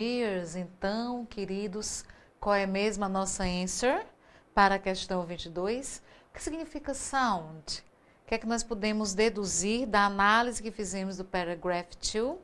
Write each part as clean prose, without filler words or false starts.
Cheers. Então, queridos, qual é mesmo a nossa answer para a questão 22? O que significa sound? O que é que nós podemos deduzir da análise que fizemos do paragraph 2?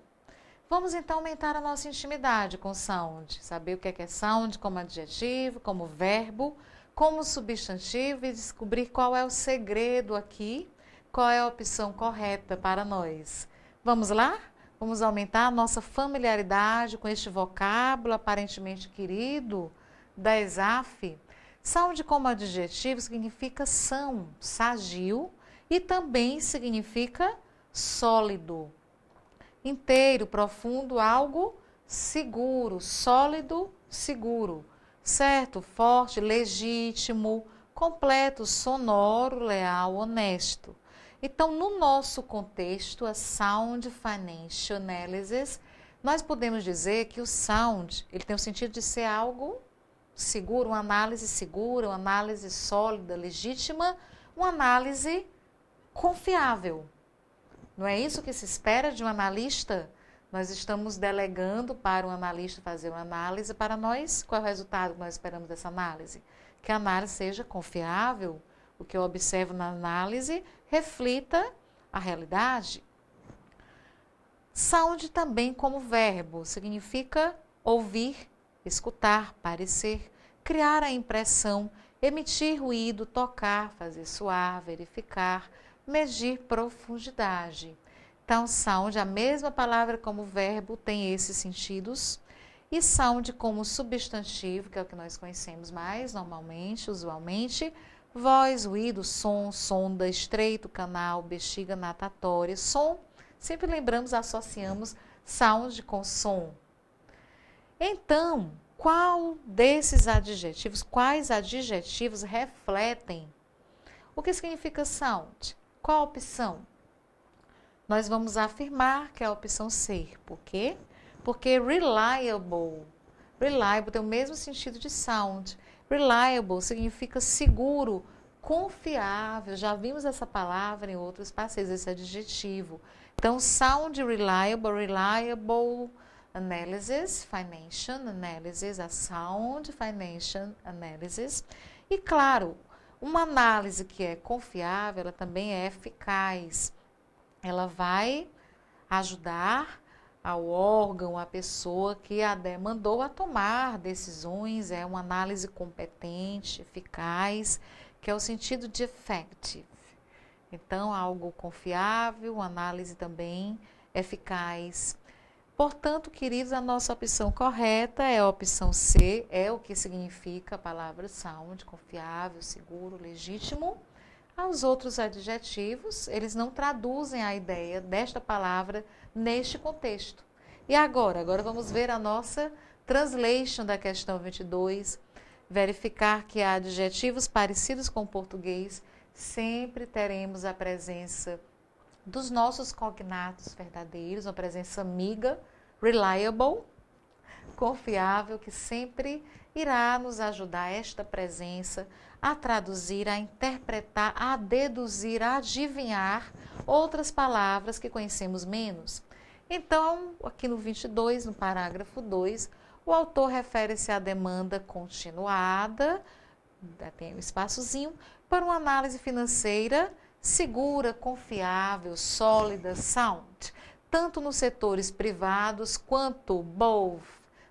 Vamos então aumentar a nossa intimidade com sound, saber o que é sound como adjetivo, como verbo, como substantivo e descobrir qual é o segredo aqui, qual é a opção correta para nós. Vamos lá? Vamos aumentar a nossa familiaridade com este vocábulo aparentemente querido da ESAF. Sound como adjetivo significa são, sadio, e também significa sólido. Inteiro, profundo, algo seguro, sólido, seguro. Certo, forte, legítimo, completo, sonoro, leal, honesto. Então, no nosso contexto, a Sound Financial Analysis, nós podemos dizer que o sound, ele tem o sentido de ser algo seguro, uma análise segura, uma análise sólida, legítima, uma análise confiável. Não é isso que se espera de um analista? Nós estamos delegando para um analista fazer uma análise para nós. Qual é o resultado que nós esperamos dessa análise? Que a análise seja confiável, o que eu observo na análise reflita a realidade. Sound também como verbo significa ouvir, escutar, parecer, criar a impressão, emitir ruído, tocar, fazer soar, verificar, medir profundidade. Então, sound, a mesma palavra como verbo, tem esses sentidos. E sound como substantivo, que é o que nós conhecemos mais normalmente, usualmente, voz, ruído, som, sonda, estreito, canal, bexiga natatória, som. Sempre lembramos, associamos sound com som. Então, qual desses adjetivos, quais adjetivos refletem o que significa sound? Qual a opção? Nós vamos afirmar que é a opção C. Por quê? Porque reliable. Reliable tem o mesmo sentido de sound. Reliable significa seguro, confiável. Já vimos essa palavra em outros passeios, esse adjetivo. Então, sound reliable, reliable analysis, financial analysis, a sound financial analysis. E claro, uma análise que é confiável, ela também é eficaz. Ela vai ajudar ao órgão, à pessoa que a demandou a tomar decisões, é uma análise competente, eficaz, que é o sentido de effective. Então, algo confiável, uma análise também eficaz. Portanto, queridos, a nossa opção correta é a opção C, é o que significa a palavra sound, confiável, seguro, legítimo. Os outros adjetivos, eles não traduzem a ideia desta palavra neste contexto. E agora vamos ver a nossa translation da questão 22, verificar que há adjetivos parecidos com o português, sempre teremos a presença dos nossos cognatos verdadeiros, uma presença amiga, reliable, confiável, que sempre irá nos ajudar esta presença a traduzir, a interpretar, a deduzir, a adivinhar outras palavras que conhecemos menos. Então, aqui no 22, no parágrafo 2, o autor refere-se à demanda continuada, tem um espaçozinho, para uma análise financeira segura, confiável, sólida, sound, tanto nos setores privados quanto both.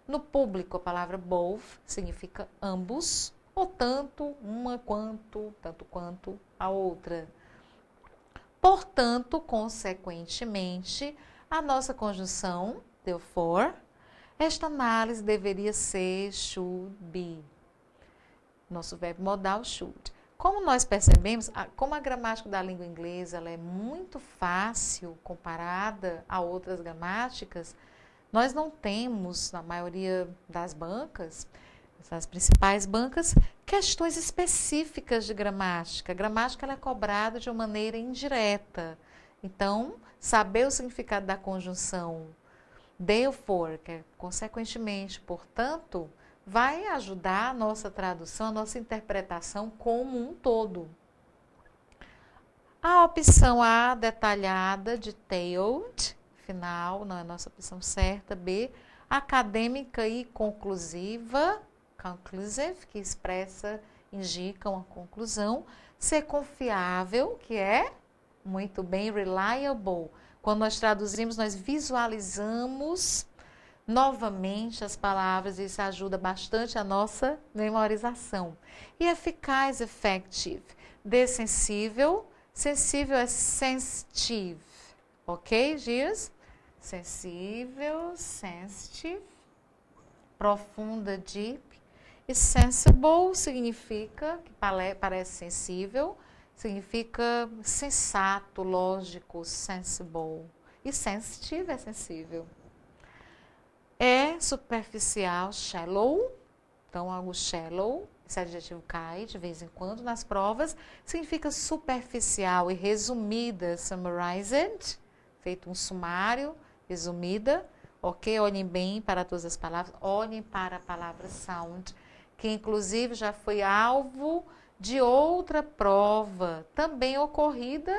No público, a palavra both significa ambos, ou tanto uma quanto, tanto quanto a outra. Portanto, consequentemente, a nossa conjunção, therefore, esta análise deveria ser should be. Nosso verbo modal should. Como nós percebemos, como a gramática da língua inglesa ela é muito fácil comparada a outras gramáticas, nós não temos, na maioria das bancas, das principais bancas, questões específicas de gramática. A gramática ela é cobrada de uma maneira indireta. Então, saber o significado da conjunção therefore, que é consequentemente, portanto, vai ajudar a nossa tradução, a nossa interpretação como um todo. A opção A, detalhada, detailed, final, não é a nossa opção certa. B, acadêmica e conclusiva, conclusive, que expressa, indica uma conclusão. Ser confiável, que é muito bem reliable. Quando nós traduzimos, nós visualizamos novamente as palavras, e isso ajuda bastante a nossa memorização. E eficaz, effective. D, sensível. Sensível é sensitive. Ok, Gias? Sensível, sensitive. Profunda, deep. E sensible significa, que parece sensível, significa sensato, lógico, sensible. E sensitive é sensível. É superficial, shallow. Então, algo shallow, esse adjetivo cai de vez em quando nas provas. Significa superficial e resumida, summarized, feito um sumário, resumida. Ok? Olhem bem para todas as palavras. Olhem para a palavra sound, que inclusive já foi alvo de outra prova, também ocorrida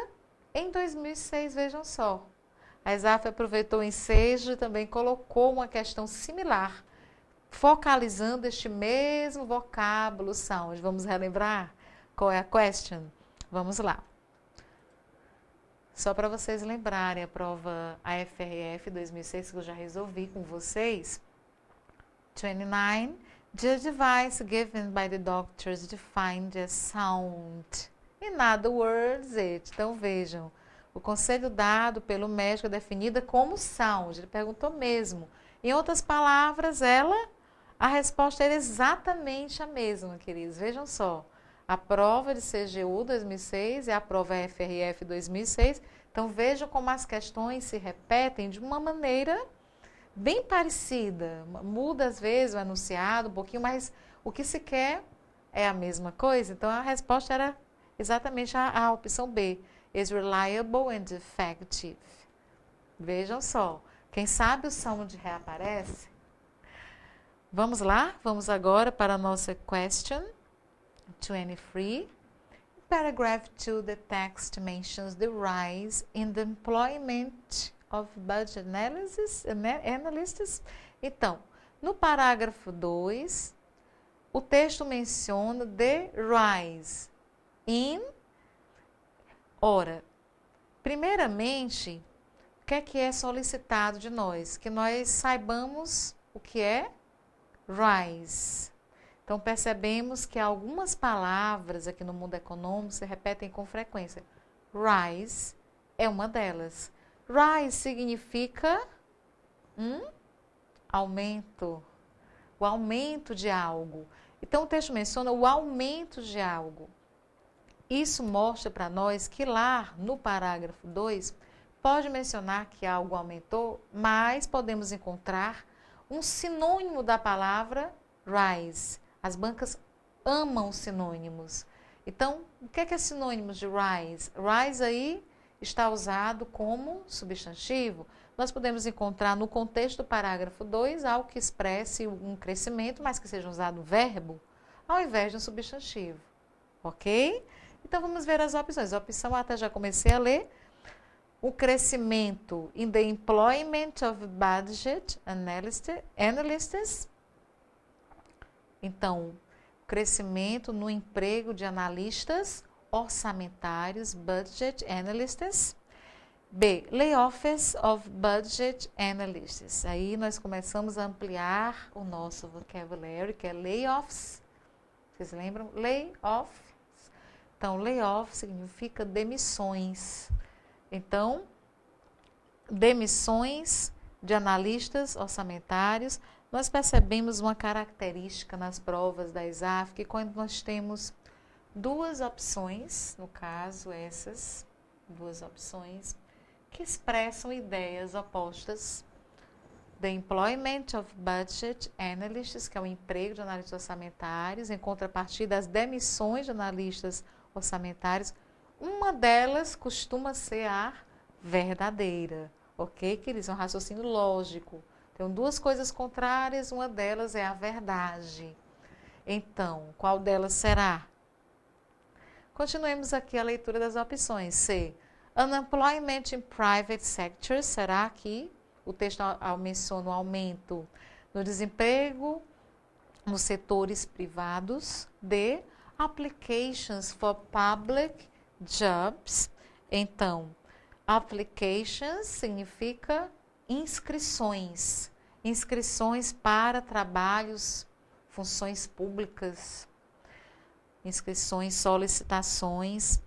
em 2006, vejam só. A ESAF aproveitou o ensejo e também colocou uma questão similar, focalizando este mesmo vocábulo sound. Vamos relembrar qual é a question? Vamos lá. Só para vocês lembrarem, a prova AFRF 2006, que eu já resolvi com vocês. 29. The device given by the doctors defined as sound. In other words, it. Então, vejam. O conselho dado pelo médico é definida como sound. Ele perguntou mesmo. Em outras palavras, a resposta era exatamente a mesma, queridos. Vejam só. A prova de CGU 2006 e a prova FRF 2006. Então, vejam como as questões se repetem de uma maneira bem parecida. Muda, às vezes, o enunciado um pouquinho, mas o que se quer é a mesma coisa. Então, a resposta era exatamente a opção B. Is reliable and effective. Vejam só. Quem sabe o sound reaparece? Vamos lá? Vamos agora para a nossa question 23. Paragraph 2, the text mentions the rise in the employment of budget analysts. Então, no parágrafo 2, o texto menciona the rise in. Ora, primeiramente, o que é solicitado de nós? Que nós saibamos o que é rise. Então, percebemos que algumas palavras aqui no mundo econômico se repetem com frequência. Rise é uma delas. Rise significa aumento. O aumento de algo. Então, o texto menciona o aumento de algo. Isso mostra para nós que lá no parágrafo 2, pode mencionar que algo aumentou, mas podemos encontrar um sinônimo da palavra rise. As bancas amam sinônimos. Então, o que é sinônimos de rise? Rise aí está usado como substantivo. Nós podemos encontrar no contexto do parágrafo 2 algo que expresse um crescimento, mas que seja usado verbo, ao invés de um substantivo. Ok? Então, vamos ver as opções. A opção A, até já comecei a ler. O crescimento in the employment of budget analysts. Então, crescimento no emprego de analistas orçamentários, budget analysts. B, layoffs of budget analysts. Aí nós começamos a ampliar o nosso vocabulário, que é layoffs. Vocês lembram? Layoff. Então, layoff significa demissões. Então, demissões de analistas orçamentários. Nós percebemos uma característica nas provas da ESAF, que quando nós temos duas opções, no caso essas duas opções, que expressam ideias opostas. The employment of budget analysts, que é o emprego de analistas orçamentários, em contrapartida das demissões de analistas orçamentários, uma delas costuma ser a verdadeira, ok, queridos? É um raciocínio lógico. Tem duas coisas contrárias, uma delas é a verdade. Então, qual delas será? Continuemos aqui a leitura das opções. C. Unemployment in private sector, será que o texto menciona o aumento no desemprego nos setores privados. D, applications for public jobs. Então, applications significa inscrições. Inscrições para trabalhos, funções públicas, inscrições, solicitações.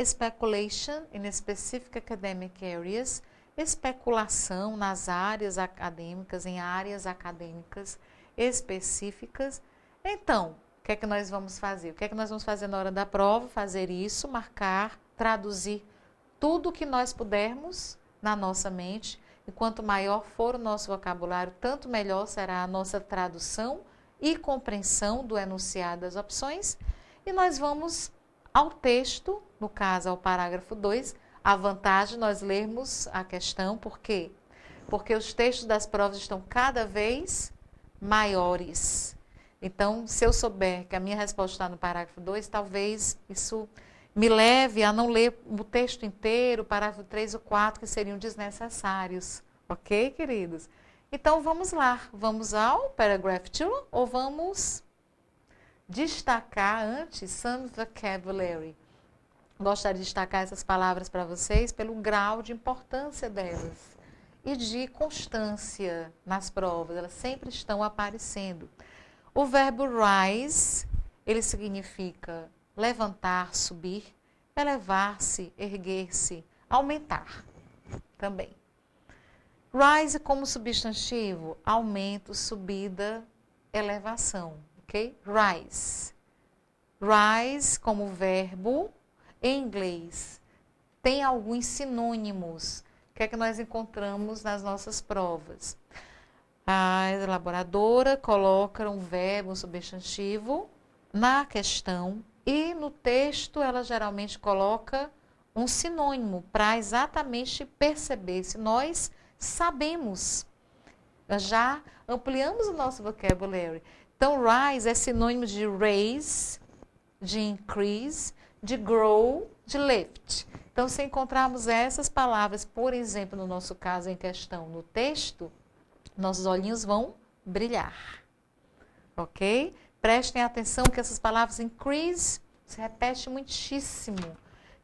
Speculation in specific academic areas, especulação nas áreas acadêmicas, em áreas acadêmicas específicas. Então, o que é que nós vamos fazer? O que é que nós vamos fazer na hora da prova? Fazer isso, marcar, traduzir tudo o que nós pudermos na nossa mente. E quanto maior for o nosso vocabulário, tanto melhor será a nossa tradução e compreensão do enunciado das opções. E nós vamos ao texto, no caso ao parágrafo 2, a vantagem de nós lermos a questão, por quê? Porque os textos das provas estão cada vez maiores. Então, se eu souber que a minha resposta está no parágrafo 2, talvez isso me leve a não ler o texto inteiro, parágrafo 3 ou 4, que seriam desnecessários. Ok, queridos? Então, vamos lá. Vamos ao paragraph 2 ou vamos destacar antes some vocabulary? Gostaria de destacar essas palavras para vocês pelo grau de importância delas e de constância nas provas. Elas sempre estão aparecendo. O verbo rise, ele significa levantar, subir, elevar-se, erguer-se, aumentar também. Rise como substantivo, aumento, subida, elevação, ok? Rise. Rise como verbo, em inglês, tem alguns sinônimos. O que é que nós encontramos nas nossas provas? A elaboradora coloca um verbo, um substantivo na questão e no texto ela geralmente coloca um sinônimo para exatamente perceber se nós sabemos. Já ampliamos o nosso vocabulary. Então, rise é sinônimo de raise, de increase, de grow, de lift. Então, se encontrarmos essas palavras, por exemplo, no nosso caso em questão, no texto, nossos olhinhos vão brilhar. Ok? Prestem atenção que essas palavras increase se repete muitíssimo.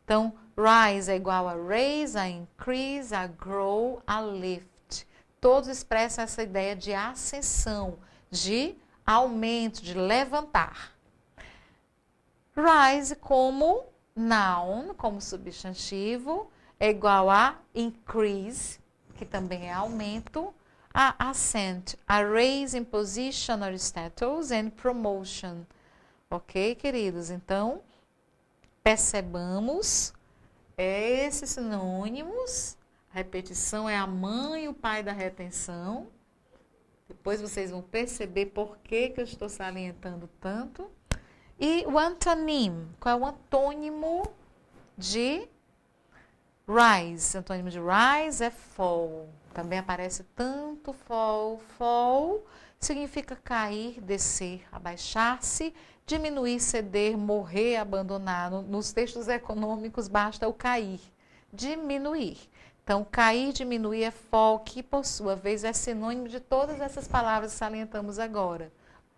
Então, rise é igual a raise, a increase, a grow, a lift. Todos expressam essa ideia de ascensão, de aumento, de levantar. Rise como noun, como substantivo, é igual a increase, que também é aumento, a ascent, a raise in position or status and promotion. Ok, queridos? Então, percebamos esses sinônimos. A repetição é a mãe e o pai da retenção. Depois vocês vão perceber por que eu estou salientando tanto. E o antonym, qual é o antônimo de rise? O antônimo de rise é fall. Também aparece tanto fall. Fall significa cair, descer, abaixar-se, diminuir, ceder, morrer, abandonar. Nos textos econômicos basta o cair, diminuir. Então, cair, diminuir é fall, que por sua vez é sinônimo de todas essas palavras que salientamos agora.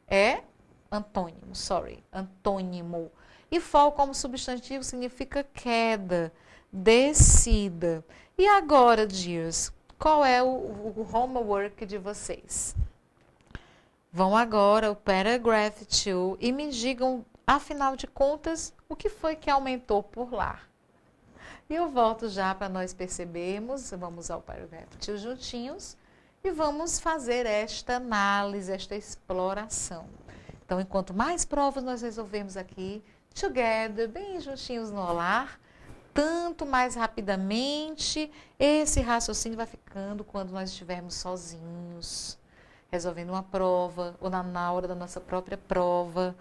É antônimo. E fall como substantivo significa queda, descida. E agora, dears, qual é o homework de vocês? Vão agora ao paragraph 2 e me digam, afinal de contas, o que foi que aumentou por lá? E eu volto já para nós percebermos, vamos ao paragraph 2 juntinhos e vamos fazer esta análise, esta exploração. Então, enquanto mais provas nós resolvemos aqui, together, bem juntinhos no lar, tanto mais rapidamente esse raciocínio vai ficando quando nós estivermos sozinhos, resolvendo uma prova, ou na hora da nossa própria prova,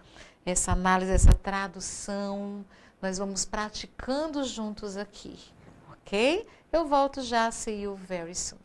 essa análise, essa tradução, nós vamos praticando juntos aqui, ok? Eu volto já, see you very soon.